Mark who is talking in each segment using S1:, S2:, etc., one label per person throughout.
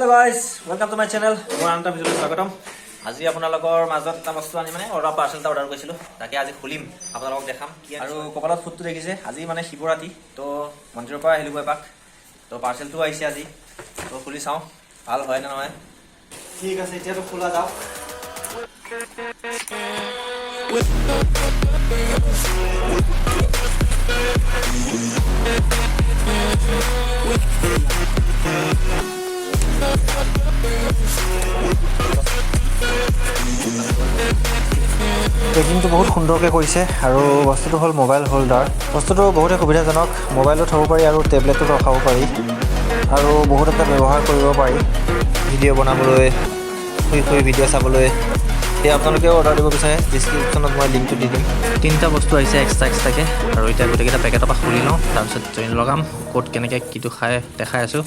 S1: Hello guys, welcome to my channel. মই আনটা ভিডিঅ'লৈ স্বাগতম। আজি আপোনালোকৰ মাজত এটা বস্তু আনি মানে পাৰ্চেল এটা অৰ্ডাৰ কৰিছিলোঁ। তাকে আজি খুলিম, আপোনালোকক দেখাম। আৰু কপালত ফুটটো দেখিছে, আজি মানে শিৱৰাত্ৰি। তো মন্দিৰৰ পৰা আহিলোঁ এপাক। তো পাৰ্চেলটো আহিছে আজি। তো খুলি চাওঁ, ভাল হয় নে নহয়। ঠিক আছে, এতিয়াতো খোলা যাওক। পেকিংটো বহুত সুন্দৰকৈ কৰিছে আৰু বস্তুটো হ'ল মোবাইল হোল্ডাৰ। বস্তুটো বহুতে সুবিধাজনক, মোবাইলো থ'ব পাৰি আৰু টেবলেটো ৰখাব পাৰি আৰু বহুত এটা ব্যৱহাৰ কৰিব পাৰি ভিডিঅ' বনাবলৈ, শুই ভিডিঅ' চাবলৈ। সেয়া আপোনালোকেও অৰ্ডাৰ দিব বিচাৰে, ডিছক্ৰিপশ্যনত মই লিংকটো দি দিম। তিনিটা বস্তু আহিছে এক্সট্ৰাকৈ আৰু এতিয়া গোটেইকেইটা পেকেটৰ পৰা খুলি লওঁ, তাৰপিছত ট্ৰেইন লগাম। ক'ত কেনেকৈ কিটো খাই দেখাই আছোঁ।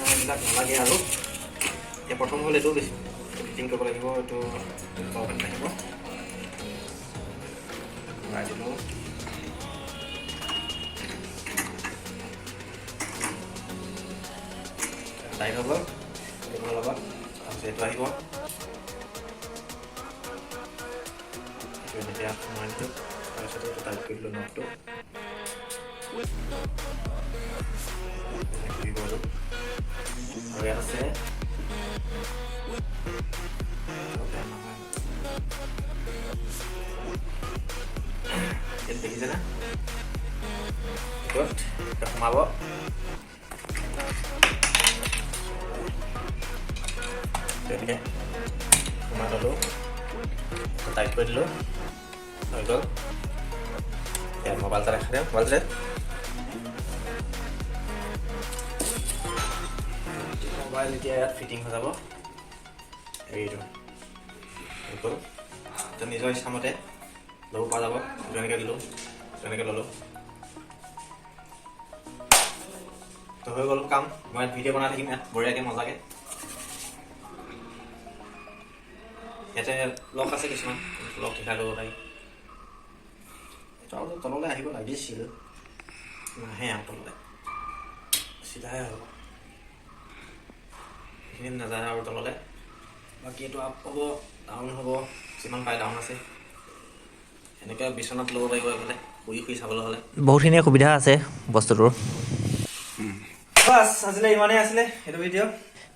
S1: এইবিলাক নালাগে আৰু এতিয়া প্ৰথম হ'ল এইটো বেছি ফিটিং কৰিব লাগিব। এইটো আহিব ভৰাই দিলোঁ। টাইট হ'ব এইটোৰ লগত, তাৰপিছত এইটো আহিব। এইটো এতিয়া সোমাই দিলোঁ, তাৰপিছত এইটো টাইট কৰি দিলোঁ নটটো। আৰু ইয়াত আছে দেখিছে না, সোমাব। তেনেকৈ সোমাই ল'লোঁ, টাইট কৰি দিলোঁ, হৈ গ'ল। এতিয়া মোবাইল এটা দেখাই দিওঁ। মোবাইল এতিয়া ইয়াত ফিটিং হৈ যাব। এইটো হৈ গ'ল। তো নিজৰ ইচ্ছামতে ল'ব পৰা যাব। যেনেকৈ দিলোঁ তেনেকৈ ল'লোঁ। তো হৈ গ'ল কাম। মই ইয়াত ভিডিঅ' বনাই থাকিম, ইয়াত বঢ়িয়াকৈ মজাকৈ। ইয়াতে লক আছে কিছুমান, লক দেখাই ল'ব পাৰি। এইটো আৰু তললৈ আহিব লাগিছিল, নাহে আৰু তললৈ, চিধাই হ'ব। এইখিনি নাযায় আৰু তললৈ। বাকী এইটো আপ হ'ব, ডাউন হ'ব, যিমান পাই ডাউন আছে। এনেকৈ বিচনাত ল'ব পাৰিব এইফালে, শুই চাবলৈ হ'লে। বহুতখিনিয়ে সুবিধা আছে বস্তুটোৰ। বাছ আজিলৈ ইমানেই আছিলে এইটো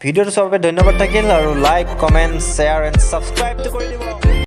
S1: ভিডিঅ'টো চোৱাৰ বাবে ধন্যবাদ থাকিল। আৰু লাইক, কমেণ্ট, শ্বেয়াৰ এণ্ড ছাবস্ক্ৰাইবটো কৰি দিব।